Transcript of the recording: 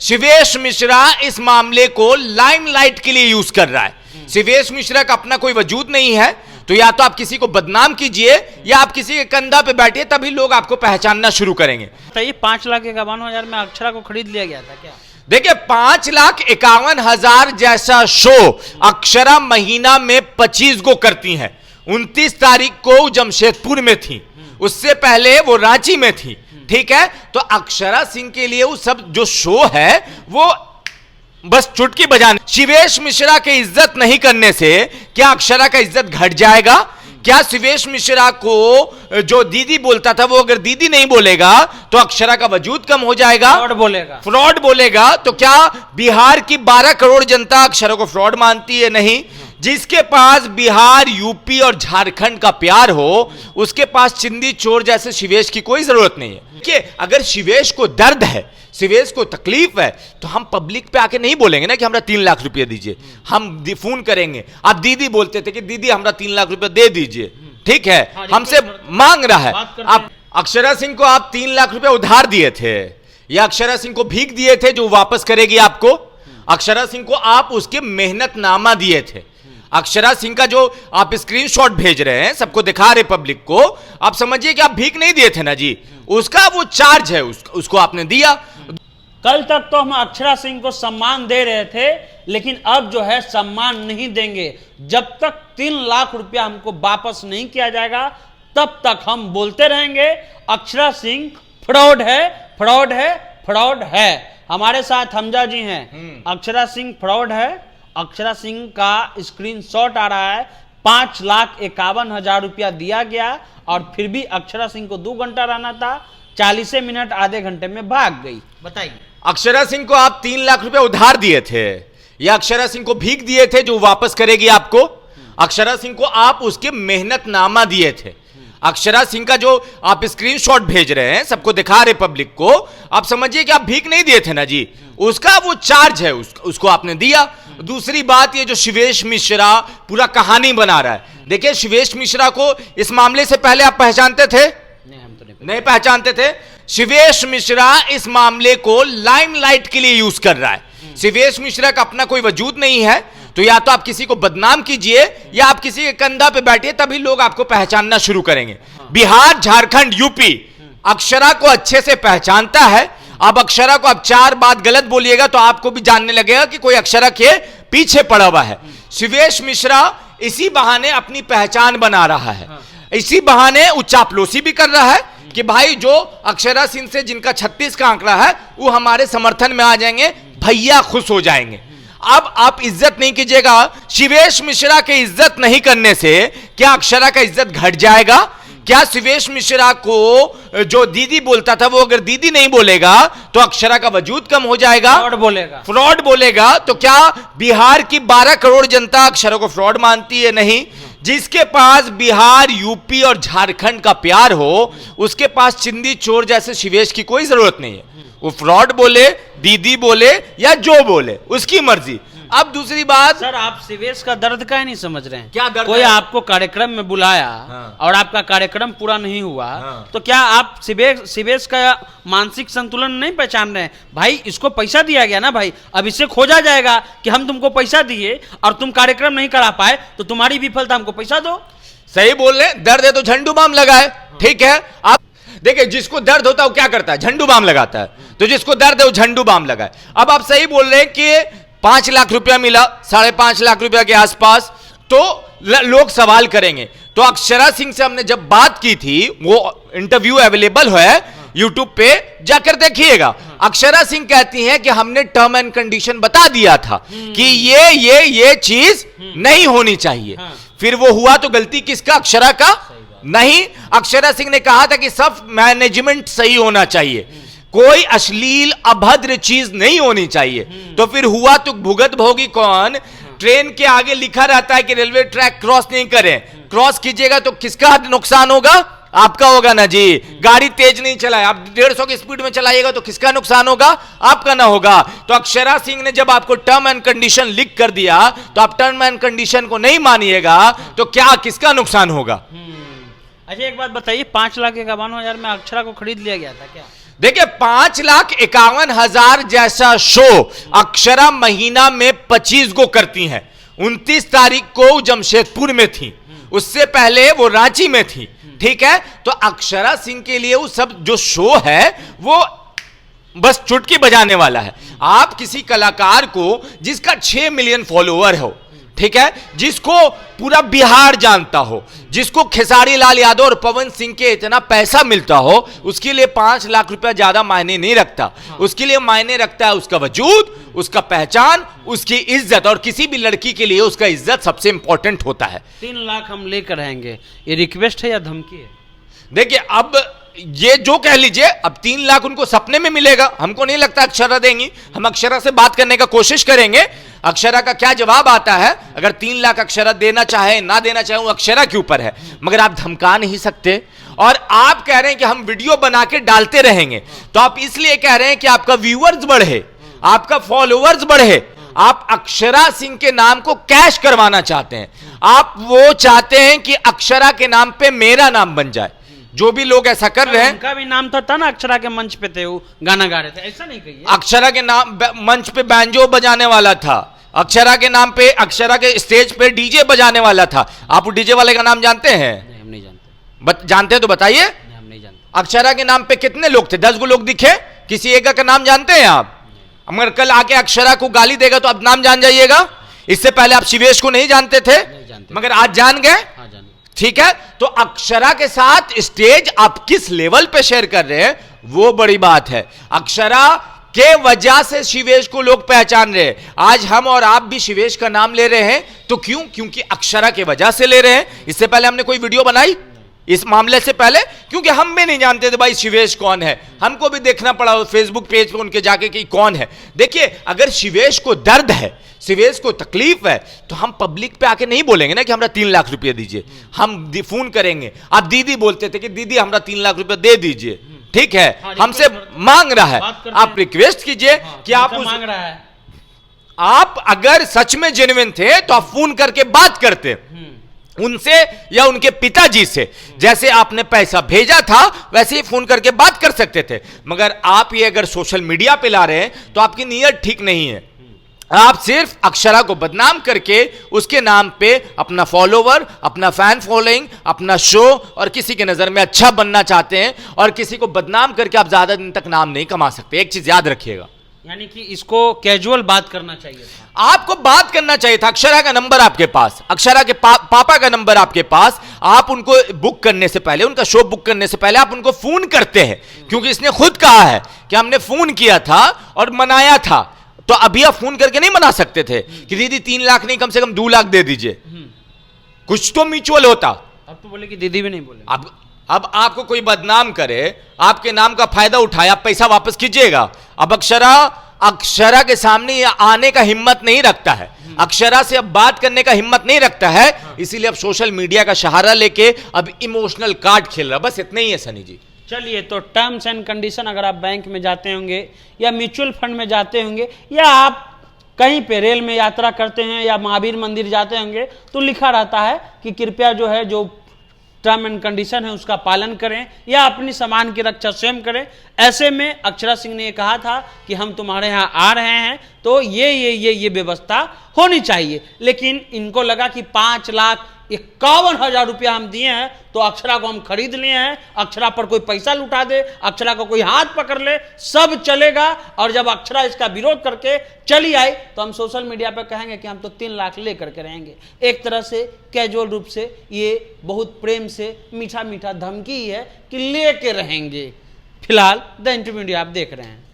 शिवेश मिश्रा इस मामले को लाइमलाइट के लिए यूज कर रहा है। शिवेश मिश्रा का अपना कोई वजूद नहीं है, तो या तो आप किसी को बदनाम कीजिए या आप किसी के कंधा पे बैठिए, तभी लोग आपको पहचानना शुरू करेंगे। बताइए 5,51,000 में अक्षरा को खरीद लिया गया था क्या? देखिए 5,51,000 जैसा शो अक्षरा महीना में 25 को करती हैं। 29 तारीख को जमशेदपुर में थी, उससे पहले वो रांची में थी, ठीक है। तो अक्षरा सिंह के लिए वो सब जो शो है वो बस चुटकी बजाने। शिवेश मिश्रा की इज्जत नहीं करने से क्या अक्षरा का इज्जत घट जाएगा? क्या शिवेश मिश्रा को जो दीदी बोलता था वो अगर दीदी नहीं बोलेगा तो अक्षरा का वजूद कम हो जाएगा, फ्रॉड बोलेगा। तो क्या बिहार की 12 करोड़ जनता अक्षरा को फ्रॉड मानती है? नहीं। जिसके पास बिहार, यूपी और झारखंड का प्यार हो, उसके पास चिंदी चोर जैसे शिवेश की कोई जरूरत नहीं है। देखिए अगर शिवेश को दर्द है, शिवेश को तकलीफ है, तो हम पब्लिक पे आके नहीं बोलेंगे ना कि हमरा 3 लाख रुपया दीजिए। हम फोन करेंगे। आप दीदी बोलते थे कि दीदी हमरा 3 लाख रुपया दे दीजिए, ठीक है, हमसे मांग रहा है। आप अक्षरा सिंह को आप 3 लाख रुपया उधार दिए थे या अक्षरा सिंह को भीख दिए थे जो वापस करेगी आपको? अक्षरा सिंह को आप उसके मेहनतनामा दिए थे। अक्षरा सिंह का जो आप स्क्रीनशॉट भेज रहे हैं, सबको दिखा रहे पब्लिक को, आप समझिए कि आप भीख नहीं दिए थे ना जी, उसका वो चार्ज है, उसको आपने दिया। कल तक तो हम अक्षरा सिंह को सम्मान दे रहे थे, लेकिन अब जो है सम्मान नहीं देंगे। जब तक 3 लाख रुपया हमको वापस नहीं किया जाएगा तब तक हम बोलते रहेंगे अक्षरा सिंह फ्रॉड है, फ्रॉड है, फ्रॉड है। हमारे साथ हमजा जी हैं। अक्षरा सिंह फ्रॉड है। अक्षरा सिंह का स्क्रीनशॉट आ रहा है। 5,51,000 रुपया दिया गया और फिर भी अक्षरा सिंह को 2 घंटा रहना था, 40 मिनट आधे घंटे में भाग गई। बताइए अक्षरा सिंह को आप 3 लाख रुपए उधार दिए थे या अक्षरा सिंह को भीख दिए थे जो वापस करेगी आपको? अक्षरा सिंह को आप उसके मेहनतनामा दिए थे। अक्षरा सिंह का जो आप स्क्रीनशॉट भेज रहे हैं, सबको दिखा रहे पब्लिक को, आप समझिए कि आप भीख नहीं दिए थे ना जी, उसका वो चार्ज है, उसको आपने दिया। दूसरी बात, ये जो शिवेश मिश्रा पूरा कहानी बना रहा है, देखिए शिवेश मिश्रा को इस मामले से पहले आप पहचानते थे? नहीं पहचानते थे। शिवेश मिश्रा इस मामले को लाइमलाइट के लिए यूज कर रहा है। शिवेश मिश्रा का अपना कोई वजूद नहीं है, तो या तो आप किसी को बदनाम कीजिए या आप किसी के कंधा पे बैठिए, तभी लोग आपको पहचानना शुरू करेंगे। बिहार, झारखंड, यूपी अक्षरा को अच्छे से पहचानता है। अब अक्षरा को आप 4 बात गलत बोलिएगा तो आपको भी जानने लगेगा कि कोई अक्षरा के पीछे पड़ा हुआ है। शिवेश मिश्रा इसी बहाने अपनी पहचान बना रहा है, इसी बहाने उच्चापलोसी भी कर रहा है कि भाई जो अक्षरा सिंह से जिनका 36 का आंकड़ा है वो हमारे समर्थन में आ जाएंगे, भैया खुश हो जाएंगे। अब आप इज्जत नहीं कीजिएगा। शिवेश मिश्रा की इज्जत नहीं करने से क्या अक्षरा का इज्जत घट जाएगा? क्या शिवेश मिश्रा को जो दीदी बोलता था वो अगर दीदी नहीं बोलेगा तो अक्षरा का वजूद कम हो जाएगा, फ्रॉड बोलेगा। तो क्या बिहार की 12 करोड़ जनता अक्षरा को फ्रॉड मानती है? नहीं। जिसके पास बिहार, यूपी और झारखंड का प्यार हो, उसके पास चिंदी चोर जैसे शिवेश की कोई जरूरत नहीं है। वो फ्रॉड बोले, दीदी बोले या जो बोले, उसकी मर्जी। अब दूसरी बात, सर आप शिवेश का दर्द का ही नहीं समझ रहे हैं। क्या दर्द? कोई आपको कार्यक्रम में बुलाया और आपका कार्यक्रम पूरा नहीं हुआ, तो क्या आप शिवेश का मानसिक संतुलन नहीं पहचान रहे हैं? भाई इसको पैसा दिया गया ना भाई, अब इससे खोजा जाएगा कि हम तुमको पैसा दिए और तुम कार्यक्रम नहीं करा पाए तो तुम्हारी विफलता, हमको पैसा दो। सही बोल रहे, दर्द है तो झंडू बाम लगाए, ठीक है। आप देखिए जिसको दर्द होता है वो क्या करता है? झंडू बाम लगाता है। तो जिसको दर्द है वो झंडू बाम लगाए। अब आप सही बोल रहे हैं कि 5 लाख रुपया मिला, 5.5 लाख रुपया के आसपास, तो लोग सवाल करेंगे। तो अक्षरा सिंह से हमने जब बात की थी, वो इंटरव्यू अवेलेबल है यूट्यूब पे, जाकर देखिएगा। अक्षरा सिंह कहती हैं कि हमने टर्म एंड कंडीशन बता दिया था कि ये चीज नहीं होनी चाहिए। फिर वो हुआ तो गलती किसका? अक्षरा का नहीं। अक्षरा सिंह ने कहा था कि सब मैनेजमेंट सही होना चाहिए, कोई अश्लील अभद्र चीज नहीं होनी चाहिए। तो फिर हुआ तो भुगत भोगी कौन? ट्रेन के आगे लिखा रहता है कि रेलवे ट्रैक क्रॉस नहीं करें, क्रॉस कीजिएगा तो किसका नुकसान होगा? आपका होगा ना जी। गाड़ी तेज नहीं चलाए, आप 150 की स्पीड में चलाइएगा तो किसका नुकसान होगा? आपका ना होगा। तो अक्षरा सिंह ने जब आपको टर्म एंड कंडीशन लिख कर दिया तो आप टर्म एंड कंडीशन को नहीं मानिएगा तो क्या किसका नुकसान होगा? अच्छा एक बात बताइए, 5,51,000 में अक्षरा को खरीद लिया गया था क्या? देखिए 5,51,000 जैसा शो अक्षरा महीना में 25 को करती हैं। 29 तारीख को जमशेदपुर में थी, उससे पहले वो रांची में थी, ठीक है। तो अक्षरा सिंह के लिए वो सब जो शो है वो बस चुटकी बजाने वाला है। आप किसी कलाकार को जिसका 6 मिलियन फॉलोअर हो, ठीक है, जिसको पूरा बिहार जानता हो, जिसको खेसारी लाल यादव और पवन सिंह के इतना पैसा मिलता हो, उसके लिए 5 लाख रुपया ज्यादा मायने नहीं रखता। उसके लिए मायने रखता है उसका वजूद, उसका पहचान, उसकी इज्जत, और किसी भी लड़की के लिए उसका इज्जत सबसे इंपॉर्टेंट होता है। 3 लाख हम लेकर रहेंगे, ये रिक्वेस्ट है या धमकी है? देखिए अब ये जो कह लीजिए, अब 3 लाख उनको सपने में मिलेगा, हमको नहीं लगता अक्षरा देंगी। हम अक्षरा से बात करने का कोशिश करेंगे, अक्षरा का क्या जवाब आता है। अगर 3 लाख अक्षरा देना चाहे ना देना चाहे वो अक्षरा के ऊपर है, मगर आप धमका नहीं सकते। और आप कह रहे हैं कि हम वीडियो बना के डालते रहेंगे, तो आप इसलिए कह रहे हैं कि आपका व्यूअर्स बढ़े, आपका फॉलोअर्स बढ़े। आप अक्षरा सिंह के नाम को कैश करवाना चाहते हैं। आप वो चाहते हैं कि अक्षरा के नाम पे मेरा नाम बन जाए। जो भी लोग ऐसा कर रहे हैं, उनका भी नाम था ना, अक्षरा के मंच पे थे, वो गाना गा रहे थे, ऐसा नहीं कहिए। अक्षरा के नाम मंच पे बैंजो बजाने वाला था, अक्षरा के नाम पे, अक्षरा के स्टेज पे डीजे बजाने वाला था। आप डीजे वाले का नाम जानते हैं? नहीं, हम नहीं जानते। जानते हैं तो बताइए। हम नहीं जानते। अक्षरा के नाम पे कितने लोग थे? 10 गो लोग दिखे? किसी एक का नाम जानते हैं आप? अगर कल आके अक्षरा को गाली देगा तो आप नाम जान जाइएगा। इससे पहले आप शिवेश को नहीं जानते थे, मगर आज जान गए, ठीक है। तो अक्षरा के साथ स्टेज आप किस लेवल पे शेयर कर रहे हैं वो बड़ी बात है। अक्षरा के वजह से शिवेश को लोग पहचान रहे हैं। आज हम और आप भी शिवेश का नाम ले रहे हैं, तो क्यों? क्योंकि अक्षरा के वजह से ले रहे हैं। इससे पहले हमने कोई वीडियो बनाई इस मामले से पहले? क्योंकि हम भी नहीं जानते थे भाई शिवेश कौन है, हमको भी देखना पड़ा फेसबुक पेज पे उनके जाके कि कौन है। देखिए अगर शिवेश को दर्द है, शिवेश को तकलीफ है, तो हम पब्लिक पे आके नहीं बोलेंगे ना कि हमरा 3 लाख रुपया दीजिए। हम फोन करेंगे। आप दीदी बोलते थे कि दीदी हमरा 3 लाख रुपया दे दीजिए, ठीक है, हमसे मांग रहा है, आप रिक्वेस्ट कीजिए कि आप मांग रहा है। आप अगर सच में जेन्युइन थे तो आप फोन करके बात करते उनसे या उनके पिताजी से। जैसे आपने पैसा भेजा था वैसे ही फोन करके बात कर सकते थे। मगर आप ये अगर सोशल मीडिया पे ला रहे हैं तो आपकी नीयत ठीक नहीं है। आप सिर्फ अक्षरा को बदनाम करके उसके नाम पे अपना फॉलोवर, अपना फैन फॉलोइंग, अपना शो और किसी के नजर में अच्छा बनना चाहते हैं, और किसी को बदनाम करके आप ज्यादा दिन तक नाम नहीं कमा सकते। एक चीज याद रखिएगा, यानी कि इसको कैजुअल बात करना चाहिए था। आपको बात करना चाहिए था। अक्षरा का नंबर आपके पास, अक्षरा के पापा का नंबर आपके पास। आप उनको बुक करने से पहले, उनका शो बुक करने से पहले आप उनको फोन करते हैं, क्योंकि इसने खुद कहा है कि हमने फोन किया था और मनाया था। तो अभी आप फोन करके नहीं मना सकते थे कि दीदी 3 लाख नहीं कम से कम 2 लाख दे दीजिए। कुछ तो म्यूचुअल होता। अब तो बोले कि दीदी भी नहीं बोले। अब आपको कोई बदनाम करे, आपके नाम का फायदा उठाए, आप पैसा वापस कीजिएगा। अब अक्षरा के सामने ये आने का हिम्मत नहीं रखता है, अक्षरा से अब बात करने का हिम्मत नहीं रखता है, इसीलिए अब सोशल मीडिया का सहारा लेके अब इमोशनल कार्ड खेल रहा। बस इतना ही है सनी जी। चलिए, तो टर्म्स एंड कंडीशन, अगर आप बैंक में जाते होंगे या म्यूचुअल फंड में जाते होंगे या आप कहीं पे रेल में यात्रा करते हैं या महावीर मंदिर जाते होंगे, तो लिखा रहता है कि कृपया जो है जो टर्म एंड कंडीशन है उसका पालन करें या अपनी सामान की रक्षा स्वयं करें। ऐसे में अक्षरा सिंह ने कहा था कि हम तुम्हारे यहाँ आ रहे हैं तो ये व्यवस्था होनी चाहिए। लेकिन इनको लगा कि 5,51,000 रुपया हम दिए हैं तो अक्षरा को हम खरीद लिए हैं, अक्षरा पर कोई पैसा लुटा दे, अक्षरा को कोई हाथ पकड़ ले, सब चलेगा। और जब अक्षरा इसका विरोध करके चली आई तो हम सोशल मीडिया पर कहेंगे कि हम तो 3 लाख ले करके रहेंगे। एक तरह से कैजुअल रूप से ये बहुत प्रेम से मीठा मीठा धमकी है कि लेके रहेंगे। फिलहाल द इंटरव्यू आप देख रहे हैं।